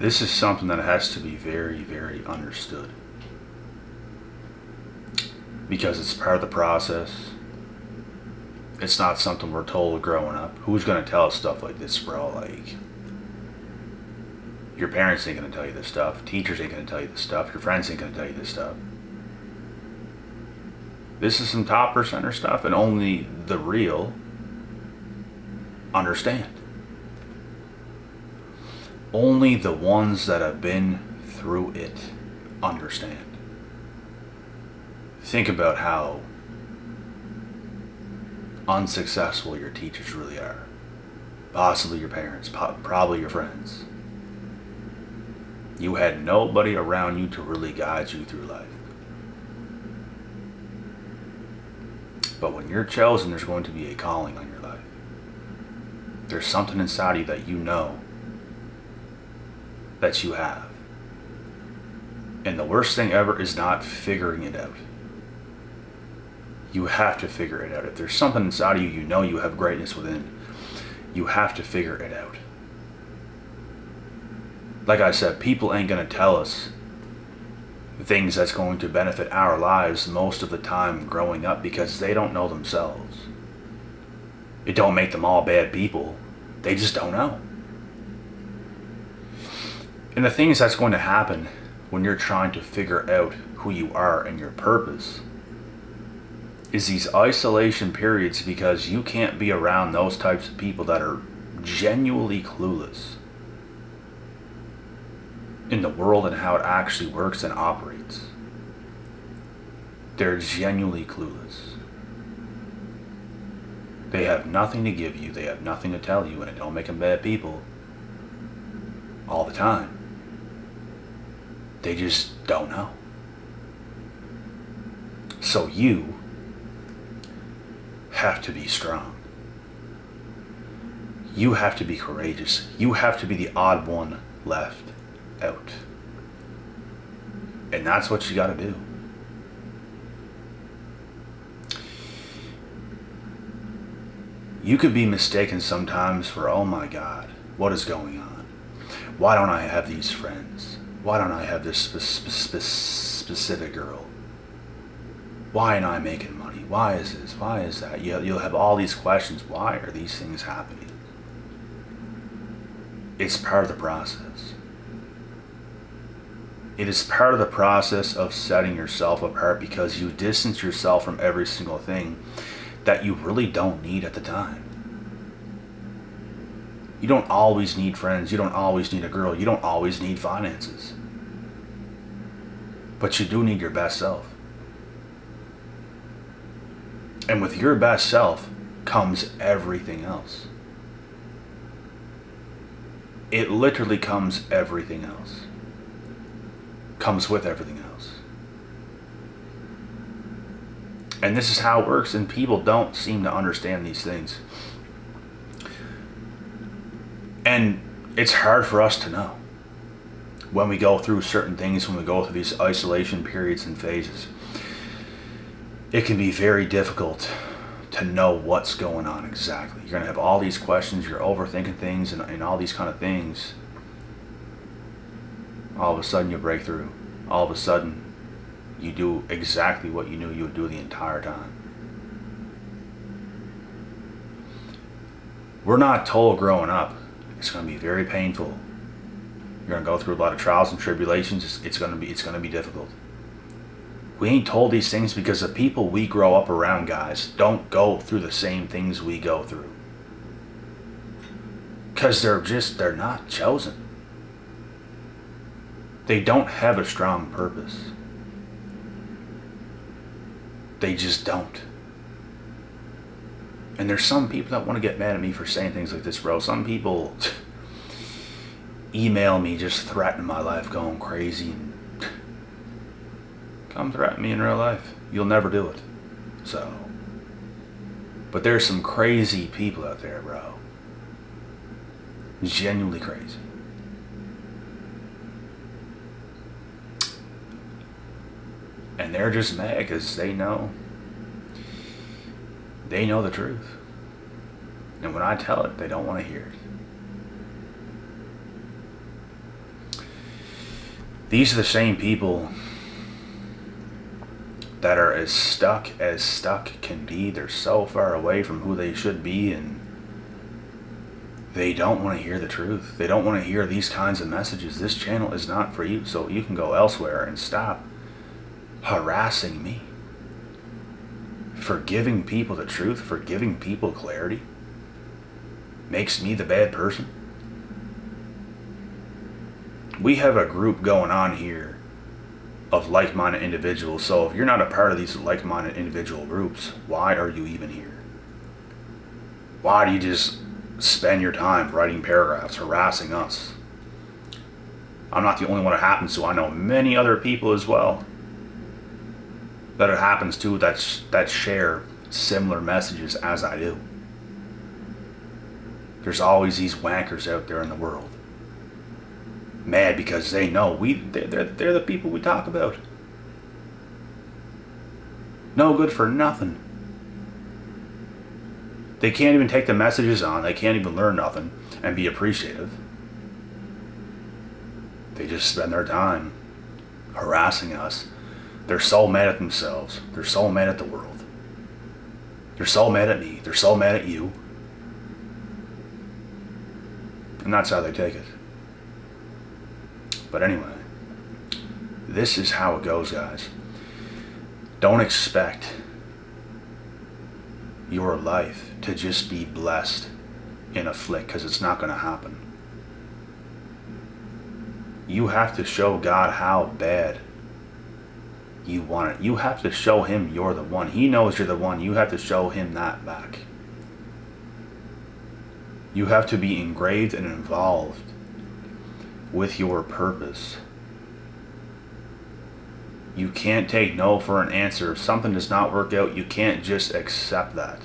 This is something that has to be very, very understood. Because it's part of the process. It's not something we're told growing up. Who's going to tell us stuff like this, bro? Like, your parents ain't going to tell you this stuff. Teachers ain't going to tell you this stuff. Your friends ain't going to tell you this stuff. This is some top percenter stuff, and only the real understand. Only the ones that have been through it understand. Think about how unsuccessful your teachers really are. Possibly your parents, probably your friends. You had nobody around you to really guide you through life. But when you're chosen, there's going to be a calling on your life. There's something inside of you that you know that you have. And the worst thing ever is not figuring it out. You have to figure it out. If there's something inside of you, you know you have greatness within. You have to figure it out. Like I said, people ain't going to tell us things that's going to benefit our lives most of the time growing up because they don't know themselves. It don't make them all bad people. They just don't know. And the things that's going to happen when you're trying to figure out who you are and your purpose is these isolation periods, because you can't be around those types of people that are genuinely clueless in the world and how it actually works and operates. They're genuinely clueless. They have nothing to give you. They have nothing to tell you, and it don't make them bad people all the time. They just don't know. So you have to be strong. You have to be courageous. You have to be the odd one left out. And that's what you got to do. You could be mistaken sometimes for, oh my God, what is going on? Why don't I have these friends? Why don't I have this specific girl? Why am I making money? Why is this? Why is that? You'll have all these questions. Why are these things happening? It's part of the process. It is part of the process of setting yourself apart, because you distance yourself from every single thing that you really don't need at the time. You don't always need friends. You don't always need a girl. You don't always need finances. But you do need your best self. And with your best self comes everything else. It literally comes everything else. Comes with everything else. And this is how it works, and people don't seem to understand these things. And it's hard for us to know. When we go through certain things, when we go through these isolation periods and phases, it can be very difficult to know what's going on exactly. You're going to have all these questions, you're overthinking things and all these kind of things. All of a sudden you break through. All of a sudden you do exactly what you knew you would do the entire time. We're not told growing up it's going to be very painful. You're going to go through a lot of trials and tribulations. It's going to be difficult. We ain't told these things because the people we grow up around, guys, don't go through the same things we go through. Because they're not chosen. They don't have a strong purpose. They just don't. And there's some people that want to get mad at me for saying things like this, bro. Some people email me just threatening my life, going crazy. And come threaten me in real life. You'll never do it. So. But there's some crazy people out there, bro. Genuinely crazy. And they're just mad because they know the truth. And when I tell it, they don't want to hear it. These are the same people that are as stuck can be. They're so far away from who they should be, and they don't want to hear the truth. They don't want to hear these kinds of messages. This channel is not for you, so you can go elsewhere and stop harassing me for giving people the truth, for giving people clarity. Makes me the bad person. We have a group going on here of like-minded individuals, so if you're not a part of these like-minded individual groups, why are you even here? Why do you just spend your time writing paragraphs, harassing us? I'm not the only one it happens to. I know many other people as well that it happens to, that share similar messages as I do. There's always these wankers out there in the world, mad because they know they're the people we talk about. No good for nothing. They can't even take the messages on. They can't even learn nothing and be appreciative. They just spend their time harassing us. They're so mad at themselves. They're so mad at the world. They're so mad at me. They're so mad at you. And that's how they take it. But anyway, this is how it goes, guys. Don't expect your life to just be blessed in a flick, because it's not going to happen. You have to show God how bad you want it. You have to show him you're the one. He knows you're the one. You have to show him that back. You have to be engraved and involved with your purpose. You can't take no for an answer. If something does not work out, you can't just accept that.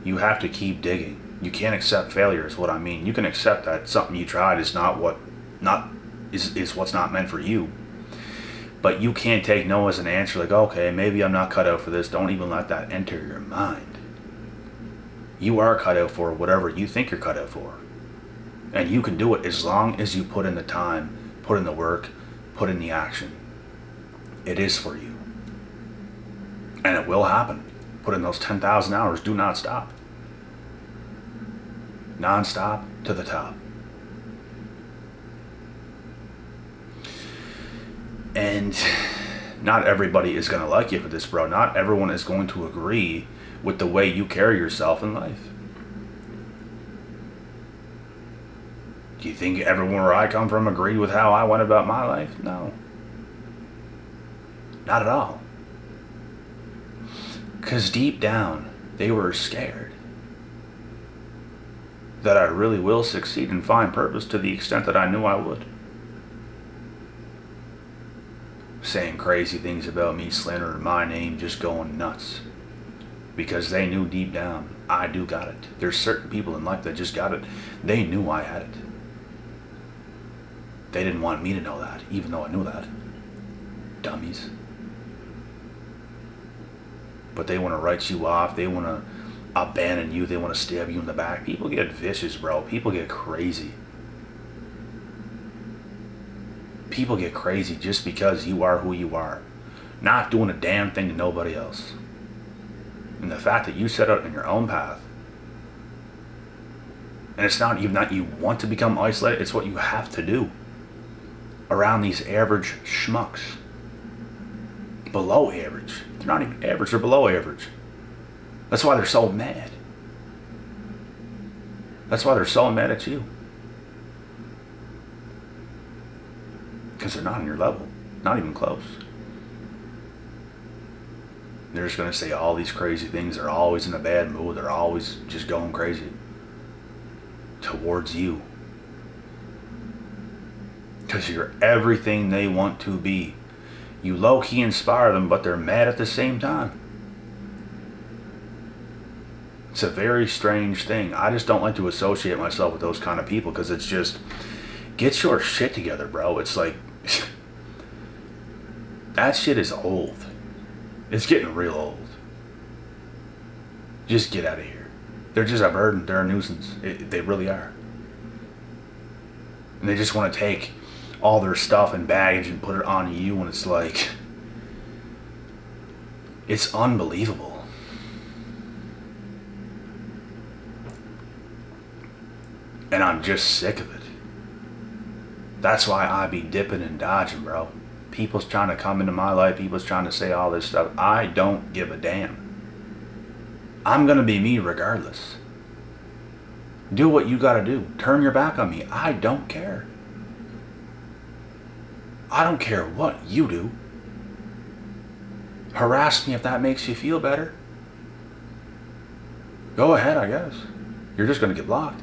You have to keep digging. You can't accept failure is what I mean. You can accept that something you tried is what's not meant for you. But you can't take no as an answer, like, okay, maybe I'm not cut out for this. Don't even let that enter your mind. You are cut out for whatever you think you're cut out for. And you can do it as long as you put in the time, put in the work, put in the action. It is for you. And it will happen. Put in those 10,000 hours. Do not stop. Non-stop to the top. And not everybody is going to like you for this, bro. Not everyone is going to agree with the way you carry yourself in life. Do you think everyone where I come from agreed with how I went about my life? No. Not at all. Because deep down, they were scared that I really will succeed and find purpose to the extent that I knew I would. Saying crazy things about me, slandering my name, just going nuts. Because they knew deep down, I do got it. There's certain people in life that just got it. They knew I had it. They didn't want me to know that, even though I knew that. Dummies. But they want to write you off. They want to abandon you. They want to stab you in the back. People get vicious, bro. People get crazy. People get crazy just because you are who you are. Not doing a damn thing to nobody else. And the fact that you set out in your own path. And it's not even that you want to become isolated. It's what you have to do. Around these average schmucks. Below average. They're not even average, they're below average. That's why they're so mad. That's why they're so mad at you. Because they're not on your level. Not even close. They're just going to say all these crazy things. They're always in a bad mood. They're always just going crazy. Towards you. Because you're everything they want to be. You low-key inspire them, but they're mad at the same time. It's a very strange thing. I just don't like to associate myself with those kind of people, because it's just, get your shit together, bro. It's like, that shit is old. It's getting real old. Just get out of here. They're just a burden. They're a nuisance. They really are. And they just want to take all their stuff and baggage and put it on you, and it's like, it's unbelievable. And I'm just sick of it. That's why I be dipping and dodging, bro. People's trying to come into my life. People's trying to say all this stuff. I don't give a damn. I'm going to be me regardless. Do what you got to do. Turn your back on me. I don't care. I don't care what you do. Harass me if that makes you feel better. Go ahead, I guess. You're just going to get blocked.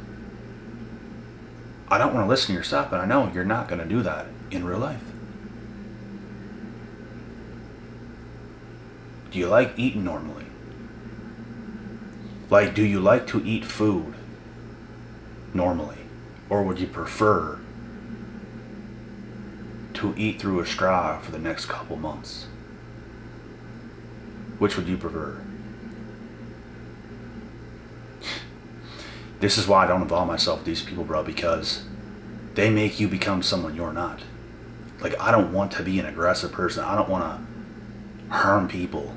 I don't want to listen to your stuff, but I know you're not going to do that in real life. Do you like eating normally? Like, do you like to eat food normally? Or would you prefer to eat through a straw for the next couple months? Which would you prefer? This is why I don't involve myself with these people, bro, because they make you become someone you're not. Like, I don't want to be an aggressive person. I don't want to harm people.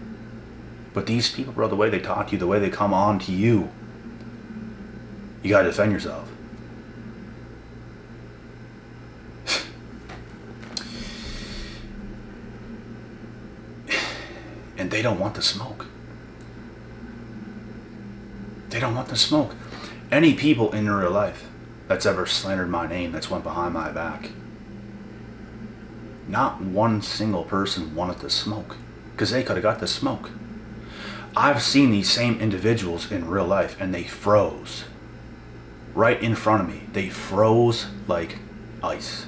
But these people, bro, the way they talk to you, the way they come on to you, you gotta defend yourself. And they don't want the smoke. They don't want the smoke. Any people in real life that's ever slandered my name, that's went behind my back, not one single person wanted the smoke, because they could have got the smoke. I've seen these same individuals in real life, and they froze right in front of me. They froze like ice.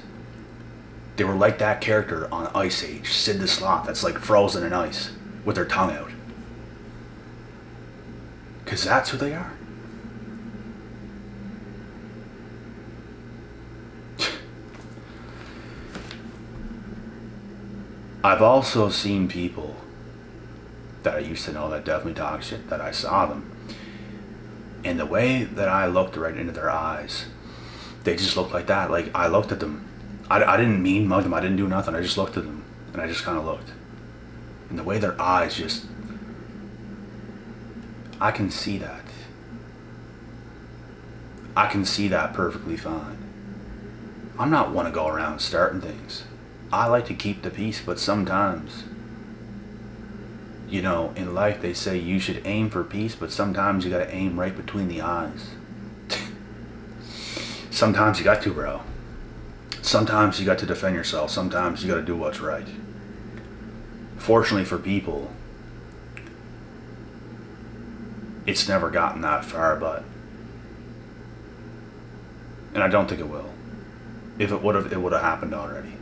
They were like that character on Ice Age, Sid the Sloth, that's like frozen in ice with their tongue out. Because that's who they are. I've also seen people that I used to know that definitely talk shit, that I saw them. And the way that I looked right into their eyes, they just looked like that. Like, I looked at them. I didn't mean mug them. I didn't do nothing. I just looked at them. And I just kind of looked. And the way their eyes just... I can see that. I can see that perfectly fine. I'm not one to go around starting things. I like to keep the peace, but sometimes, you know, in life they say you should aim for peace, but sometimes you gotta aim right between the eyes. Sometimes you got to, bro. Sometimes you got to defend yourself. Sometimes you gotta do what's right. Fortunately for people, it's never gotten that far, but, and I don't think it will. If it would have, it would have happened already.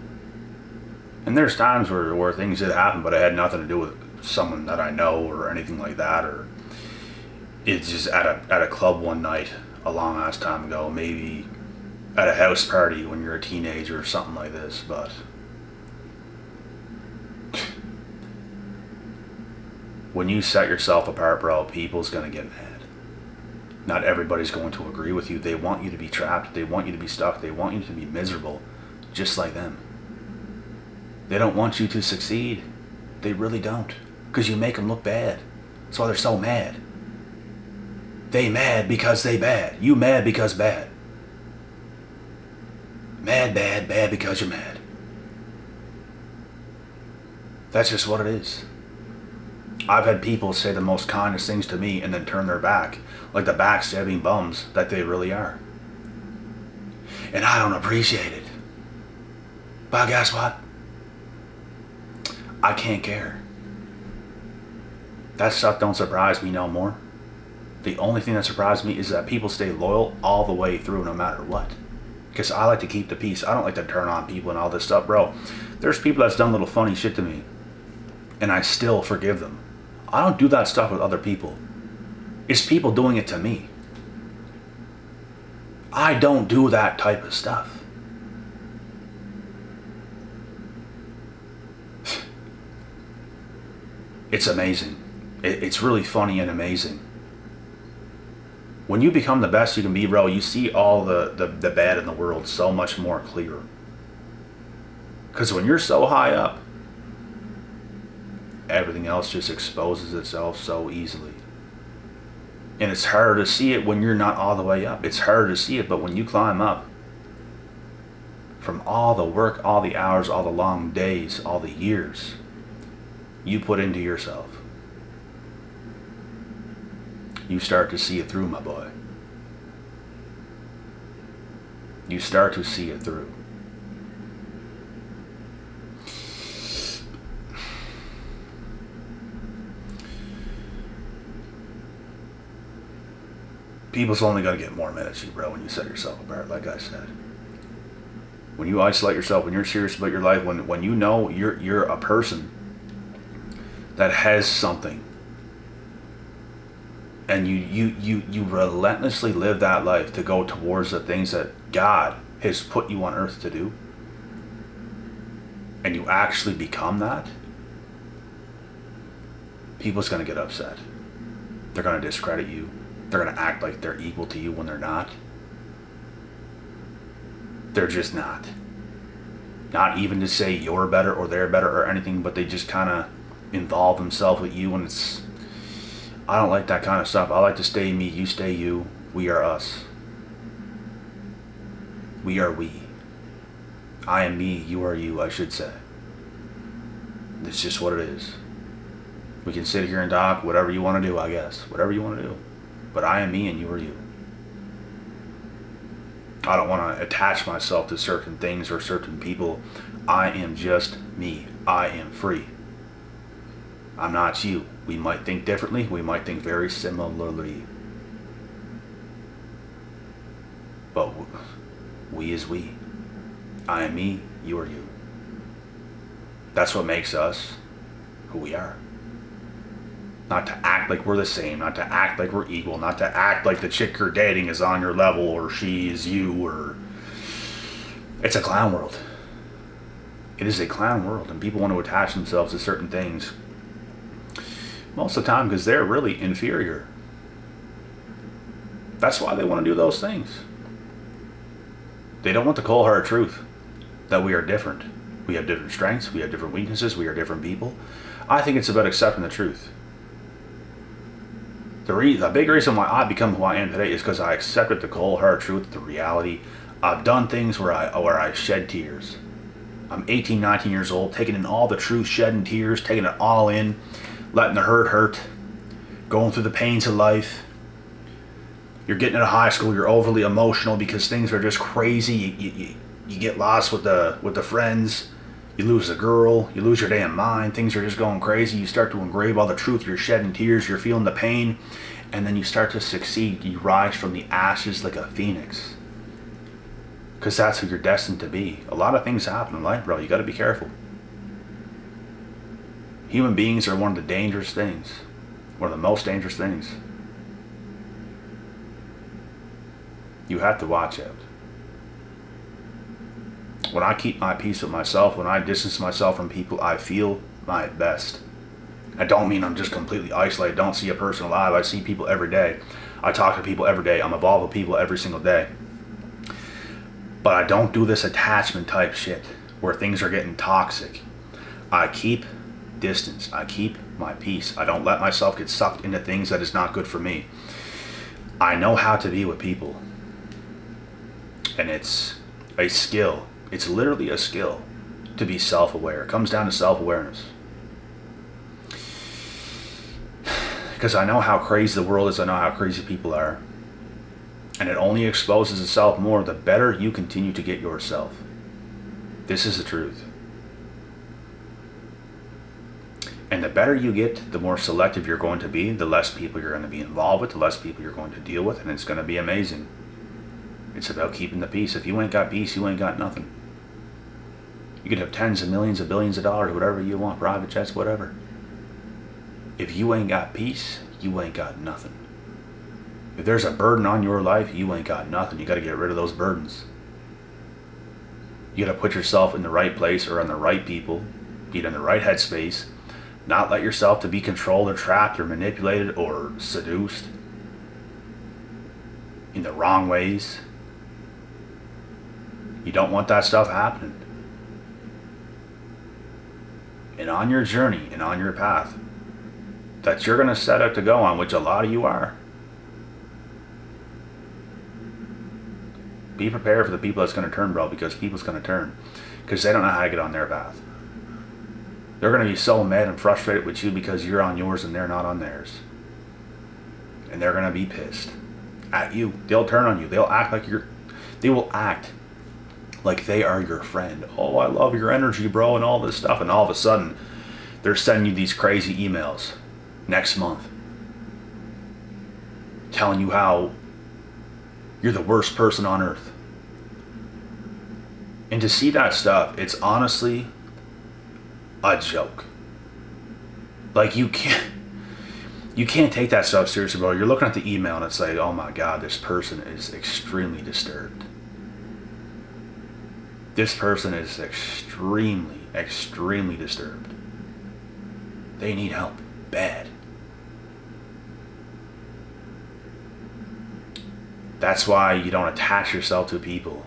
And there's times where things did happen, but it had nothing to do with someone that I know or anything like that, or it's just at a club one night a long ass time ago, maybe at a house party when you're a teenager or something like this. But when you set yourself apart, bro, people's gonna get mad. Not everybody's going to agree with you. They want you to be trapped. They want you to be stuck. They want you to be miserable, just like them. They don't want you to succeed. They really don't. Because you make them look bad. That's why they're so mad. They mad because they bad. You mad because bad. Mad, bad, bad because you're mad. That's just what it is. I've had people say the most kindest things to me and then turn their back, like the backstabbing bums that they really are. And I don't appreciate it. But guess what? I can't care. That stuff don't surprise me no more. The only thing that surprises me is that people stay loyal all the way through no matter what. Because I like to keep the peace. I don't like to turn on people and all this stuff, bro. There's people that's done little funny shit to me, and I still forgive them. I don't do that stuff with other people. It's people doing it to me. I don't do that type of stuff. It's amazing. It's really funny and amazing. When you become the best you can be, bro, you see all the bad in the world so much more clear. Because when you're so high up, everything else just exposes itself so easily. And it's harder to see it when you're not all the way up. It's harder to see it, but when you climb up, from all the work, all the hours, all the long days, all the years you put into yourself, you start to see it through, my boy. You start to see it through. People's only going to get more mad at you, bro, when you set yourself apart, like I said. When you isolate yourself, when you're serious about your life, when you know you're a person that has something, and you relentlessly live that life to go towards the things that God has put you on earth to do, and you actually become that, people's going to get upset. They're going to discredit you. They're going to act like they're equal to you when they're not. They're just not. Not even to say you're better or they're better or anything, but they just kind of involve themselves with you, and it's... I don't like that kind of stuff. I like to stay me, you stay you, we are us. We are we. I am me, you are you, I should say. It's just what it is. We can sit here and talk, whatever you want to do, I guess. Whatever you want to do. But I am me and you are you. I don't want to attach myself to certain things or certain people. I am just me. I am free. I'm not you. We might think differently. We might think very similarly. But we is we. I am me. You are you. That's what makes us who we are. Not to act like we're the same, not to act like we're equal, not to act like the chick you're dating is on your level or she is you, or... It's a clown world. It is a clown world, and people want to attach themselves to certain things most of the time because they're really inferior. That's why they want to do those things. They don't want the cold hard truth that we are different. We have different strengths, we have different weaknesses, we are different people. I think it's about accepting the truth. The big reason why I become who I am today is because I accepted the cold hard truth, the reality. I've done things where I shed tears. I'm 18, 19 years old, taking in all the truth, shedding tears, taking it all in, letting the hurt, going through the pains of life. You're getting into high school, you're overly emotional because things are just crazy. You get lost with the friends. You lose a girl, you lose your damn mind, things are just going crazy. You start to engrave all the truth, you're shedding tears, you're feeling the pain, and then you start to succeed. You rise from the ashes like a phoenix. Because that's who you're destined to be. A lot of things happen in life, bro. You got to be careful. Human beings are one of the dangerous things. One of the most dangerous things. You have to watch out. When I keep my peace with myself, when I distance myself from people, I feel my best. I don't mean I'm just completely isolated. I don't see a person alive. I see people every day. I talk to people every day. I'm involved with people every single day. But I don't do this attachment type shit where things are getting toxic. I keep distance. I keep my peace. I don't let myself get sucked into things that is not good for me. I know how to be with people. And it's a skill. It's literally a skill to be self-aware. It comes down to self-awareness. Because I know how crazy the world is. I know how crazy people are. And it only exposes itself more the better you continue to get yourself. This is the truth. And the better you get, the more selective you're going to be, the less people you're going to be involved with, the less people you're going to deal with, and it's going to be amazing. It's about keeping the peace. If you ain't got peace, you ain't got nothing. You could have tens of millions of billions of dollars, whatever you want, private jets, whatever. If you ain't got peace, you ain't got nothing. If there's a burden on your life, you ain't got nothing. You got to get rid of those burdens. You got to put yourself in the right place or on the right people, get in the right headspace, not let yourself to be controlled or trapped or manipulated or seduced in the wrong ways. You don't want that stuff happening. and on your journey and on your path that you're going to set out to go on, which a lot of you are, be prepared for the people that's going to turn, bro, because people's going to turn because they don't know how to get on their path. They're going to be so mad and frustrated with you because you're on yours and they're not on theirs. And they're going to be pissed at you. They'll turn on you. They will act like they are your friend. Oh, I love your energy, bro, and all this stuff. And all of a sudden, they're sending you these crazy emails next month telling you how you're the worst person on earth. And to see that stuff, it's honestly a joke. Like, you can't take that stuff seriously, bro. You're looking at the email and it's like, oh my God, this person is extremely disturbed. This person is extremely, extremely disturbed. They need help bad. That's why you don't attach yourself to people.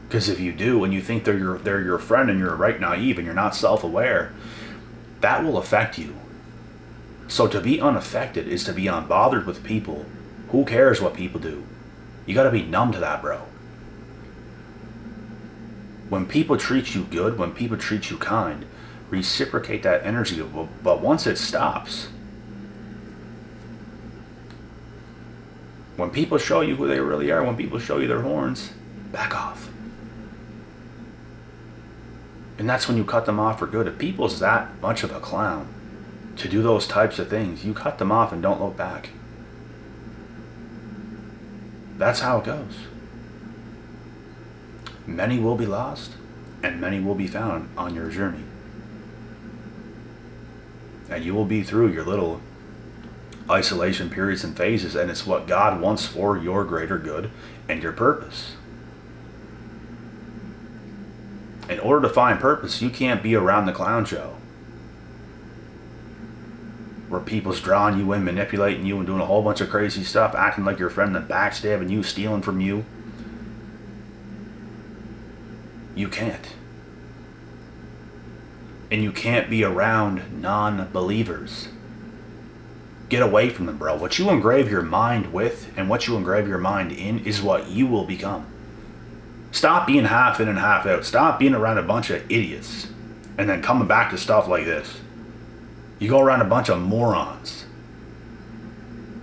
Because if you do, and you think they're your friend and you're right naive and you're not self-aware, that will affect you. So to be unaffected is to be unbothered with people. Who cares what people do? You got to be numb to that, bro. When people treat you good, when people treat you kind, reciprocate that energy. But once it stops, when people show you who they really are, when people show you their horns, back off. And that's when you cut them off for good. If people's that much of a clown to do those types of things, you cut them off and don't look back. That's how it goes. Many will be lost, and many will be found on your journey. And you will be through your little isolation periods and phases, and it's what God wants for your greater good and your purpose. In order to find purpose, you can't be around the clown show where people's drawing you in, manipulating you, and doing a whole bunch of crazy stuff, acting like your friend, and backstabbing you, stealing from you. You can't. And you can't be around non-believers. Get away from them, bro. What you engrave your mind with and what you engrave your mind in is what you will become. Stop being half in and half out. Stop being around a bunch of idiots and then coming back to stuff like this. You go around a bunch of morons,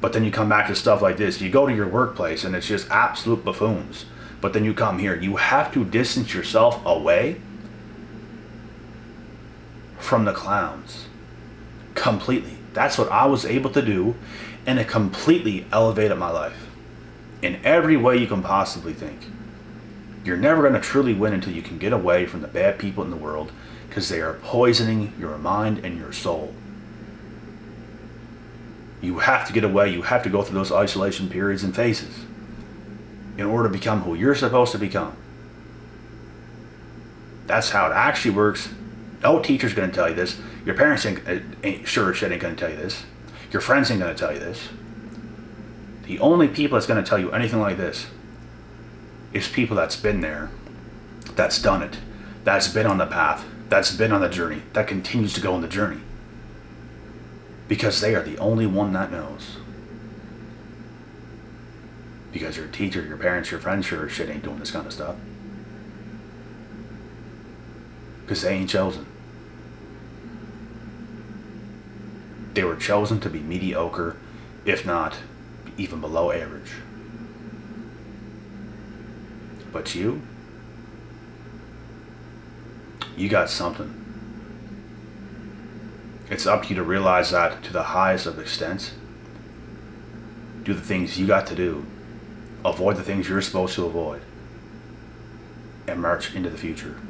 but then you come back to stuff like this. You go to your workplace and it's just absolute buffoons, but then you come here. You have to distance yourself away from the clowns completely. That's what I was able to do, and it completely elevated my life in every way you can possibly think. You're never going to truly win until you can get away from the bad people in the world, because they are poisoning your mind and your soul. You have to get away. You have to go through those isolation periods and phases in order to become who you're supposed to become. That's how it actually works. No teacher's going to tell you this. Your parents ain't sure as shit ain't going to tell you this. Your friends ain't going to tell you this. The only people that's going to tell you anything like this is people that's been there, that's done it, that's been on the path, that's been on the journey, that continues to go on the journey. Because they are the only one that knows. Because your teacher, your parents, your friends sure as shit ain't doing this kind of stuff. Because they ain't chosen. They were chosen to be mediocre, if not even below average. But you got something. It's up to you to realize that to the highest of extents. Do the things you got to do. Avoid the things you're supposed to avoid. And march into the future.